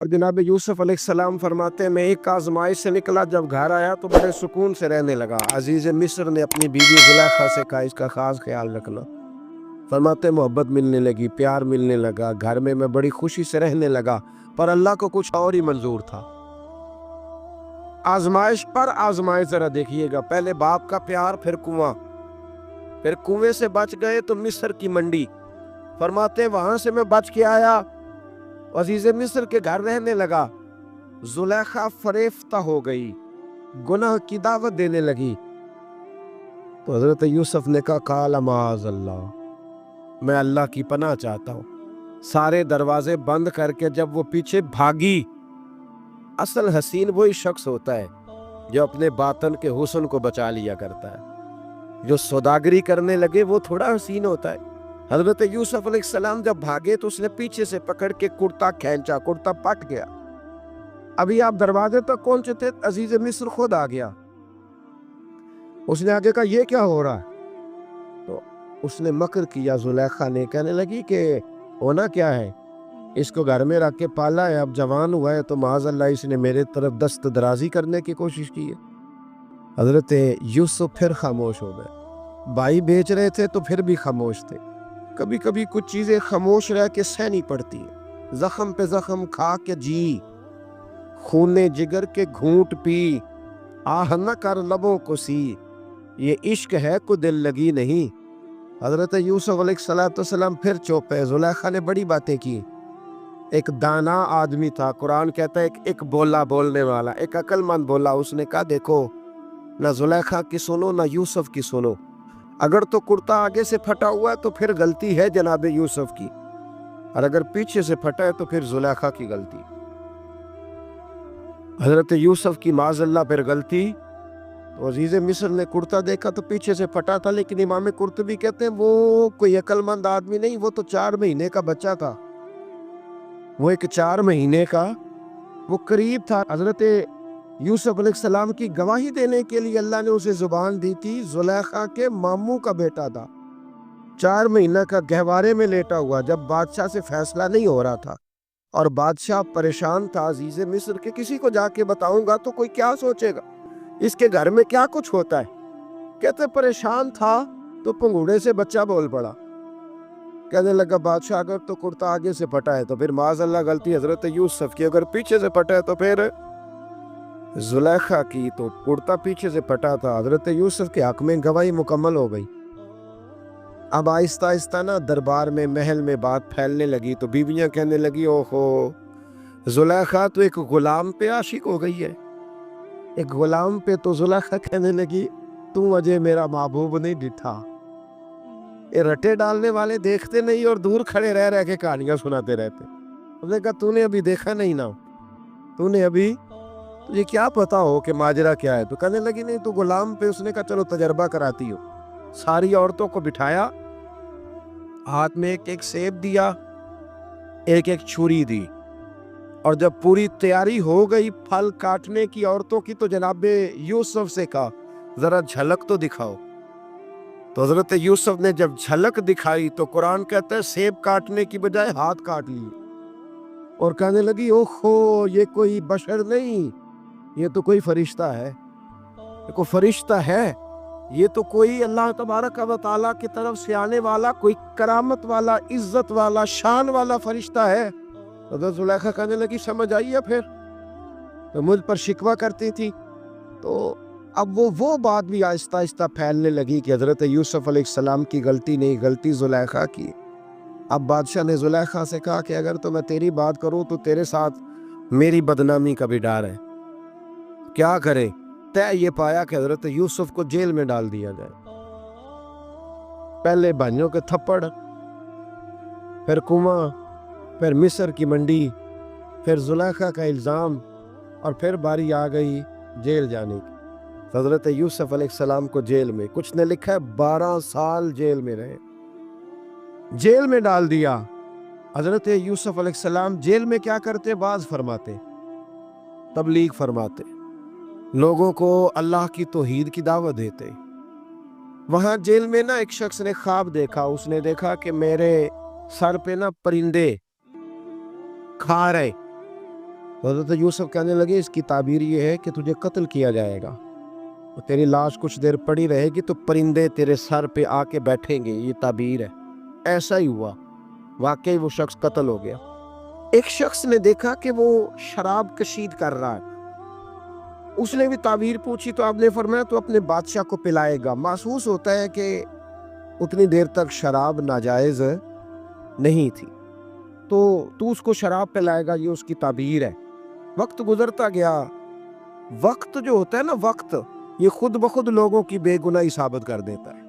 اور جناب یوسف علیہ السلام فرماتے ہیں میں ایک آزمائش سے نکلا، جب گھر آیا تو بڑے سکون سے رہنے لگا۔ عزیز مصر نے اپنی بیوی زلیخا سے کہا اس کا خاص خیال رکھنا۔ فرماتے ہیں محبت ملنے لگی، پیار ملنے لگا، گھر میں بڑی خوشی سے رہنے لگا، پر اللہ کو کچھ اور ہی منظور تھا۔ آزمائش پر آزمائش ذرا دیکھیے گا، پہلے باپ کا پیار، پھر کنواں، پھر کنویں سے بچ گئے تو مصر کی منڈی۔ فرماتے ہیں وہاں سے میں بچ کے آیا، عزیز مصر کے گھر رہنے لگا، زلیخا فریفتہ ہو گئی، گناہ کی دعوت دینے لگی۔ تو حضرت یوسف نے کہا قال معاذ اللہ، میں اللہ کی پناہ چاہتا ہوں۔ سارے دروازے بند کر کے جب وہ پیچھے بھاگی، اصل حسین وہی شخص ہوتا ہے جو اپنے باطن کے حسن کو بچا لیا کرتا ہے۔ جو سوداگری کرنے لگے وہ تھوڑا حسین ہوتا ہے۔ حضرت یوسف علیہ السلام جب بھاگے تو اس نے پیچھے سے پکڑ کے کرتا کھینچا، کرتا پٹ گیا۔ ابھی آپ دروازے تک پہنچے تھے، عزیز مصر خود آ گیا۔ اس نے آگے کہا یہ کیا ہو رہا ہے؟ تو اس نے مکر کیا، زلیخا نے، کہنے لگی کہ ہونا کیا ہے، اس کو گھر میں رکھ کے پالا ہے، اب جوان ہوا ہے تو معاذ اللہ اس نے میرے طرف دست درازی کرنے کی کوشش کی ہے۔ حضرت یوسف پھر خاموش ہو گئے۔ بھائی بیچ رہے تھے تو پھر بھی خاموش تھے۔ کبھی کبھی کچھ چیزیں خاموش رہ کے سہنی پڑتی ہیں۔ زخم پہ زخم کھا کے جی، خون جگر کے گھونٹ پی، آہ نہ کر لبوں کو سی، یہ عشق ہے کو دل لگی نہیں۔ حضرت یوسف علیہ السلام پھر چپ ہے۔ زلیخا نے بڑی باتیں کی۔ ایک دانا آدمی تھا، قرآن کہتا ہے ایک بولا بولنے والا، ایک عقل مند بولا۔ اس نے کہا دیکھو، نہ زلیخا کی سنو نہ یوسف کی سنو، اگر تو کرتا آگے سے پھٹا ہوا ہے تو پھر غلطی ہے جناب یوسف کی، اور اگر پیچھے سے پھٹا ہے تو پھر زلیخا کی غلطی۔ حضرت یوسف کی معاذ اللہ پھر غلطی۔ تو عزیز مصر نے کرتا دیکھا تو پیچھے سے پھٹا تھا، لیکن امام قرطبی کہتے ہیں وہ کوئی عقل مند آدمی نہیں، وہ تو 4 مہینے کا بچہ تھا، وہ ایک 4 مہینے کا وہ قریب تھا۔ حضرت یوسف علیہ السلام کی گواہی دینے کے لیے اللہ نے اسے زبان دی تھی، زلیخا کے ماموں کا بیٹا تھا، 4 مہینہ کا گہوارے میں لیٹا ہوا، جب بادشاہ سے فیصلہ نہیں ہو رہا تھا اور بادشاہ پریشان تھا عزیز مصر کے کسی کو جا کے بتاؤں گا تو کوئی کیا سوچے گا، اس کے گھر میں کیا کچھ ہوتا ہے۔ کہتے پریشان تھا تو پنگوڑے سے بچہ بول پڑا، کہنے لگا بادشاہ اگر تو کرتا آگے سے پھٹا ہے تو پھر معاذ اللہ غلطی حضرت یوسف کی، اگر پیچھے سے پھٹا ہے تو پھر زلیخا کی۔ تو کرتا پیچھے سے پھٹا تھا، حضرت یوسف کے حق میں گواہی مکمل ہو گئی۔ اب آہستہ آہستہ نا دربار میں محل میں بات پھیلنے لگی، تو بیویاں کہنے لگی اوہو زلیخا تو ایک غلام پہ عاشق ہو گئی ہے، ایک غلام پہ۔ تو زلیخا کہنے لگی تو مجھے میرا محبوب نہیں ڈٹھا۔ یہ رٹے ڈالنے والے دیکھتے نہیں اور دور کھڑے رہ کے کہانیاں سناتے رہتے۔ اس نے کہا تو نے ابھی دیکھا نہیں نا، تو نے ابھی، تجھے کیا پتا ہو کہ ماجرا کیا ہے؟ تو کہنے لگی نہیں تو غلام پہ۔ اس نے کہا چلو تجربہ کراتی ہو۔ ساری عورتوں کو بٹھایا، ہاتھ میں ایک سیب دیا، ایک چھری دی، اور جب پوری تیاری ہو گئی پھل کاٹنے کی عورتوں کی تو جناب یوسف سے کہا ذرا جھلک تو دکھاؤ۔ تو حضرت یوسف نے جب جھلک دکھائی تو قرآن کہتا ہے سیب کاٹنے کی بجائے ہاتھ کاٹ لیے، اور کہنے لگی اوہو یہ کوئی بشر نہیں، یہ تو کوئی فرشتہ ہے، یہ کوئی فرشتہ ہے، یہ تو کوئی اللہ تبارک و تعالیٰ کی طرف سے آنے والا کوئی کرامت والا، عزت والا، شان والا فرشتہ ہے۔ حضرت زلیخا کہنے لگی سمجھ آئی ہے پھر تو مجھ پر شکوہ کرتی تھی۔ تو اب وہ بات بھی آہستہ آہستہ پھیلنے لگی کہ حضرت یوسف علیہ السلام کی غلطی نہیں، غلطی زلیخا کی۔ اب بادشاہ نے زلیخا سے کہا کہ اگر تو میں تیری بات کروں تو تیرے ساتھ میری بدنامی کا بھی ڈر ہے، کیا کرے؟ طے یہ پایا کہ حضرت یوسف کو جیل میں ڈال دیا جائے۔ پہلے بھائیوں کے تھپڑ، پھر کنواں، پھر مصر کی منڈی، پھر زلیخا کا الزام، اور پھر باری آ گئی جیل جانے کی۔ حضرت یوسف علیہ السلام کو جیل میں، کچھ نے لکھا ہے 12 سال جیل میں رہے، جیل میں ڈال دیا۔ حضرت یوسف علیہ السلام جیل میں کیا کرتے؟ بعض فرماتے تبلیغ فرماتے، لوگوں کو اللہ کی توحید کی دعوت دیتے۔ وہاں جیل میں نا ایک شخص نے خواب دیکھا، اس نے دیکھا کہ میرے سر پہ نا پرندے کھا رہے، حضرت یوسف کہنے لگے اس کی تعبیر یہ ہے کہ تجھے قتل کیا جائے گا، تیری لاش کچھ دیر پڑی رہے گی تو پرندے تیرے سر پہ آ کے بیٹھیں گے، یہ تعبیر ہے۔ ایسا ہی ہوا، واقعی وہ شخص قتل ہو گیا۔ ایک شخص نے دیکھا کہ وہ شراب کشید کر رہا ہے، اس نے بھی تعبیر پوچھی تو آپ نے فرمایا تو اپنے بادشاہ کو پلائے گا۔ محسوس ہوتا ہے کہ اتنی دیر تک شراب ناجائز نہیں تھی، تو اس کو شراب پلائے گا، یہ اس کی تعبیر ہے۔ وقت گزرتا گیا، وقت جو ہوتا ہے نا، وقت یہ خود بخود لوگوں کی بے گناہی ثابت کر دیتا ہے۔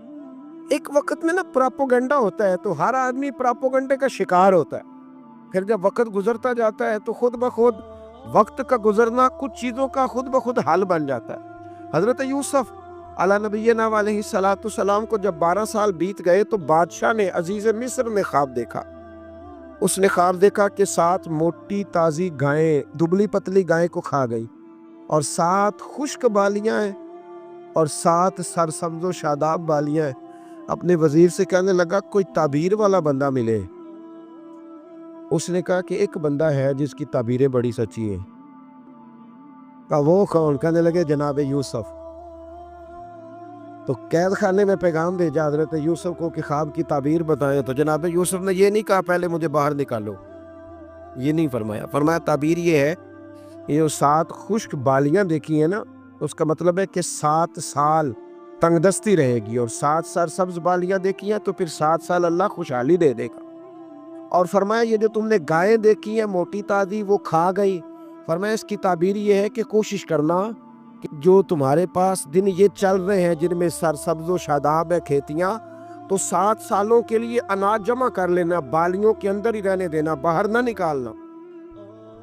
ایک وقت میں نا پراپوگنڈا ہوتا ہے تو ہر آدمی پراپوگنڈے کا شکار ہوتا ہے، پھر جب وقت گزرتا جاتا ہے تو خود بخود وقت کا گزرنا کچھ چیزوں کا خود بخود حل بن جاتا ہے۔ حضرت یوسف علیہ نبینا علیہ الصلوۃ والسلام کو جب 12 سال بیت گئے تو بادشاہ نے، عزیز مصر نے خواب دیکھا۔ اس نے خواب دیکھا کہ 7 موٹی تازی گائیں دبلی پتلی گائیں کو کھا گئی، اور 7 خشک بالیاں ہیں اور 7 سرسبز و شاداب بالیاں ہیں۔ اپنے وزیر سے کہنے لگا کوئی تعبیر والا بندہ ملے۔ اس نے کہا کہ ایک بندہ ہے جس کی تعبیریں بڑی سچی ہیں۔ کہا وہ کون؟ کہنے لگے جناب یوسف۔ تو قید خانے میں پیغام بھیجا حضرت یوسف کو کہ خواب کی تعبیر بتائیں، تو جناب یوسف نے یہ نہیں کہا پہلے مجھے باہر نکالو، یہ نہیں فرمایا۔ فرمایا تعبیر یہ ہے، یہ 7 خشک بالیاں دیکھی ہیں نا، اس کا مطلب ہے کہ 7 سال تنگ دستی رہے گی، اور 7 سرسبز بالیاں دیکھی ہیں تو پھر 7 سال اللہ خوشحالی دے دے گا۔ اور فرمایا یہ جو تم نے گائیں دیکھی ہیں موٹی تازی وہ کھا گئی، فرمایا اس کی تعبیر یہ ہے کہ کوشش کرنا کہ جو تمہارے پاس دن یہ چل رہے ہیں جن میں سرسبز و شاداب ہے کھیتیاں، تو 7 سالوں کے لیے اناج جمع کر لینا، بالیوں کے اندر ہی رہنے دینا، باہر نہ نکالنا،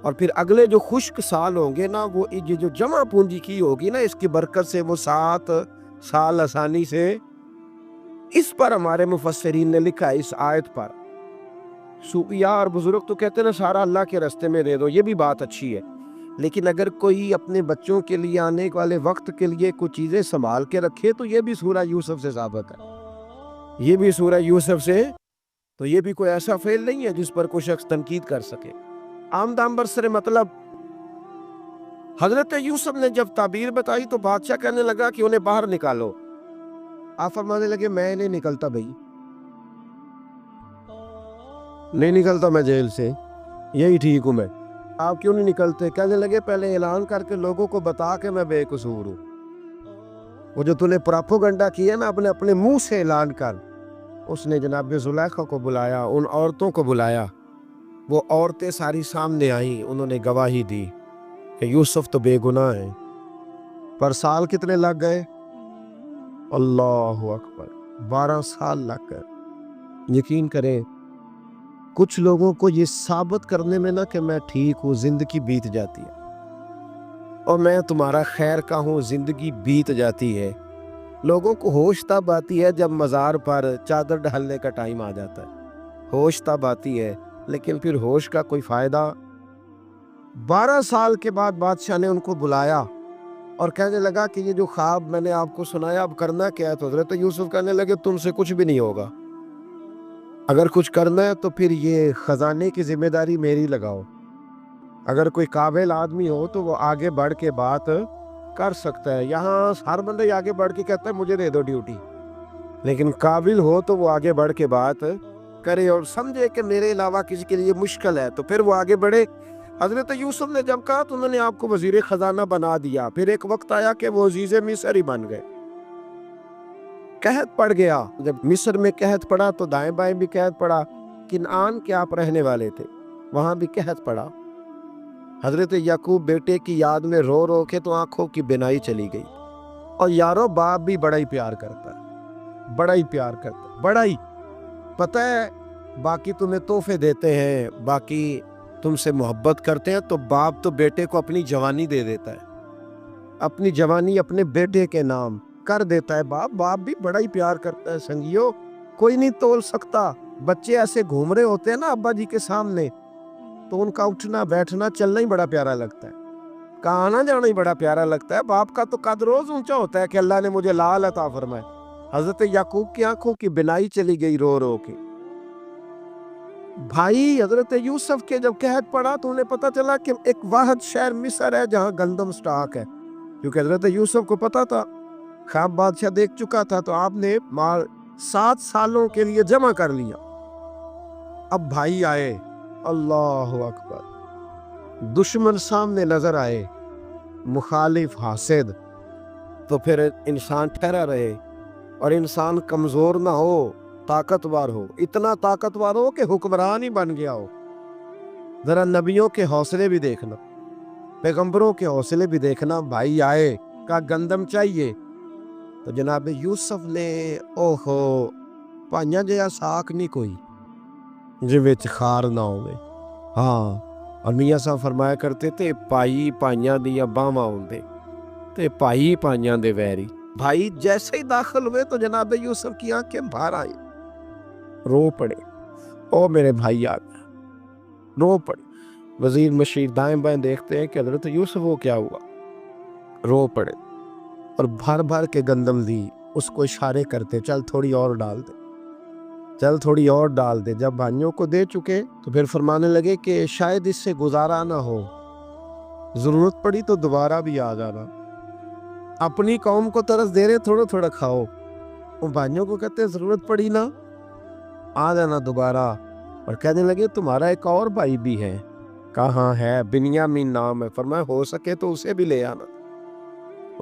اور پھر اگلے جو خشک سال ہوں گے نا، وہ یہ جو جمع پونجی کی ہوگی نا، اس کی برکت سے وہ 7 سال آسانی سے۔ اس پر ہمارے مفسرین نے لکھا ہے، اس آیت پر صوفیاء اور بزرگ تو کہتے ہیں نا سارا اللہ کے راستے میں دے دو، یہ بھی بات اچھی ہے، لیکن اگر کوئی اپنے بچوں کے لیے آنے والے وقت کے لیے کچھ چیزیں سنبھال کے رکھے تو یہ بھی سورہ یوسف سے ثابت ہے، یہ بھی سورہ یوسف سے، تو یہ بھی کوئی ایسا فعل نہیں ہے جس پر کوئی شخص تنقید کر سکے۔ آمدام برسر مطلب حضرت یوسف نے جب تعبیر بتائی تو بادشاہ کہنے لگا کہ انہیں باہر نکالو۔ آپ فرمانے لگے میں نہیں نکلتا بھائی، نہیں نکلتا میں جیل سے، یہی ٹھیک ہوں میں۔ آپ کیوں نہیں نکلتے؟ کہنے لگے پہلے اعلان کر کے لوگوں کو بتا کہ میں بے قصور ہوں، وہ جو تو نے پراپوگنڈا کیا نا اپنے منہ سے اعلان کر۔ اس نے جناب زلیخا کو بلایا، ان عورتوں کو بلایا، وہ عورتیں ساری سامنے آئیں، انہوں نے گواہی دی کہ یوسف تو بے گناہ ہیں۔ پر سال کتنے لگ گئے؟ اللہ اکبر، 12 سال لگ گئے۔ یقین کریں کچھ لوگوں کو یہ ثابت کرنے میں نا کہ میں ٹھیک ہوں زندگی بیت جاتی ہے، اور میں تمہارا خیر کا ہوں زندگی بیت جاتی ہے۔ لوگوں کو ہوش تب آتی ہے جب مزار پر چادر ڈالنے کا ٹائم آ جاتا ہے، ہوش تب آتی ہے، لیکن پھر ہوش کا کوئی فائدہ۔ 12 سال کے بعد بادشاہ نے ان کو بلایا اور کہنے لگا کہ یہ جو خواب میں نے آپ کو سنایا اب کرنا کیا ہے؟ تو حضرت یوسف کہنے لگے تم سے کچھ بھی نہیں ہوگا، اگر کچھ کرنا ہے تو پھر یہ خزانے کی ذمہ داری میری لگاؤ، اگر کوئی قابل آدمی ہو تو وہ آگے بڑھ کے بات کر سکتا ہے۔ یہاں ہر بندہ آگے بڑھ کے کہتا ہے مجھے دے دو ڈیوٹی، لیکن قابل ہو تو وہ آگے بڑھ کے بات کرے اور سمجھے کہ میرے علاوہ کسی کے لیے مشکل ہے تو پھر وہ آگے بڑھے۔ حضرت یوسف نے جب کہا تو انہوں نے آپ کو وزیر خزانہ بنا دیا، پھر ایک وقت آیا کہ وہ عزیز مصر ہی بن گئے۔ قحط پڑ گیا، جب مصر میں قحط پڑا تو دائیں بائیں بھی قحط پڑا، کنعان کے آپ رہنے والے تھے وہاں بھی قحط پڑا۔ حضرت یعقوب بیٹے کی یاد میں رو رو کے تو آنکھوں کی بینائی چلی گئی۔ اور یارو باپ بھی بڑا ہی پیار کرتا ہے، بڑا ہی پیار کرتا ہے، بڑا ہی، پتہ ہے باقی تمہیں تحفے دیتے ہیں، باقی تم سے محبت کرتے ہیں، تو باپ تو بیٹے کو اپنی جوانی دے دیتا ہے، اپنی جوانی اپنے بیٹے کے نام کر دیتا ہے۔ باپ بھی بڑا ہی پیار کرتا ہے سنگیو، کوئی نہیں تول سکتا۔ بچے ایسے گھوم رہے ہوتے ہیں نا ابا جی کے سامنے تو ان کا اٹھنا بیٹھنا چلنا ہی بڑا پیارا لگتا ہے، کہاں آنا جانا ہی بڑا پیارا لگتا ہے۔ باپ کا تو قد روز اونچا ہوتا ہے کہ اللہ نے مجھے لال عطا فرمائے۔ حضرت یعقوب کی آنکھوں کی بینائی چلی گئی رو رو کے۔ بھائی حضرت یوسف کے جب قحط پڑا تو انہیں پتا چلا کہ ایک واحد شہر مصر ہے جہاں گندم سٹاک ہے، کیونکہ حضرت یوسف کو پتا تھا، خواب بادشاہ دیکھ چکا تھا، تو آپ نے مال 7 سالوں کے لیے جمع کر لیا۔ اب بھائی آئے، اللہ اکبر، دشمن سامنے نظر آئے، مخالف حاسد، تو پھر انسان ٹھہرا رہے اور انسان کمزور نہ ہو، طاقتور ہو، اتنا طاقتور ہو کہ حکمران ہی بن گیا ہو۔ ذرا نبیوں کے حوصلے بھی دیکھنا، پیغمبروں کے حوصلے بھی دیکھنا۔ بھائی آئے، کہا گندم چاہیے، تو جناب یوسف نے اوہو پائیاں جیا ساکھ نہیں کوئی جی وچ خار نہ ہوئے۔ ہاں، اور میاں صاحب فرمایا کرتے تھے پائی پائیاں دیا باواں ہوندے تے پائی پائیاں دے ویری۔ بھائی جیسے ہی داخل ہوئے تو جناب یوسف کی آنکھیں باہر آئی، رو پڑے، او میرے بھائی آ گئے، رو پڑے۔ وزیر مشیر دائیں بائیں دیکھتے ہیں کہ حضرت یوسف وہ کیا ہوا، رو پڑے اور بھر بھر کے گندم دی، اس کو اشارے کرتے چل تھوڑی اور ڈال دے، چل تھوڑی اور ڈال دے۔ جب بھائیوں کو دے چکے تو پھر فرمانے لگے کہ شاید اس سے گزارا نہ ہو، ضرورت پڑی تو دوبارہ بھی آ جانا۔ اپنی قوم کو ترس دے رہے تھوڑا تھوڑا کھاؤ، ان بھائیوں کو کہتے ضرورت پڑی نا آ جانا دوبارہ۔ اور کہنے لگے تمہارا ایک اور بھائی بھی ہے، کہاں ہے؟ بنیامین نام ہے، فرمایا ہو سکے تو اسے بھی لے آنا۔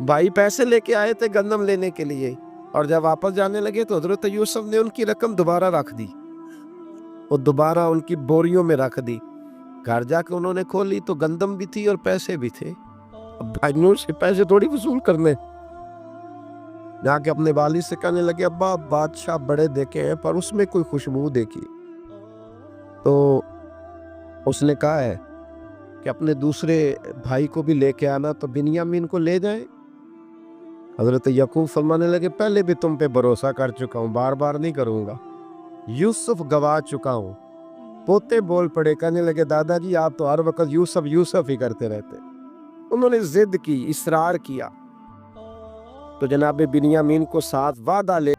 بھائی پیسے لے کے آئے تھے گندم لینے کے لیے، اور جب واپس جانے لگے تو حضرت یوسف نے ان کی رقم دوبارہ رکھ دی، وہ دوبارہ ان کی بوریوں میں رکھ دی۔ گھر جا کے انہوں نے کھولی تو گندم بھی تھی اور پیسے بھی تھے۔ اب بھائیوں سے پیسے تھوڑی وصول کرنے، جا کے اپنے والد سے کہنے لگے ابا بادشاہ بڑے دیکھے ہیں پر اس میں کوئی خوشبو دیکھی، تو اس نے کہا ہے کہ اپنے دوسرے بھائی کو بھی لے کے آنا، تو بنیامین کو لے جائیں۔ حضرت یعقوب فرمانے لگے پہلے بھی تم پہ بھروسہ کر چکا ہوں، بار بار نہیں کروں گا، یوسف گوا چکا ہوں۔ پوتے بول پڑے، کہنے لگے دادا جی آپ تو ہر وقت یوسف یوسف ہی کرتے رہتے۔ انہوں نے ضد کی، اصرار کیا، تو جناب بنیامین کو ساتھ وعدہ لے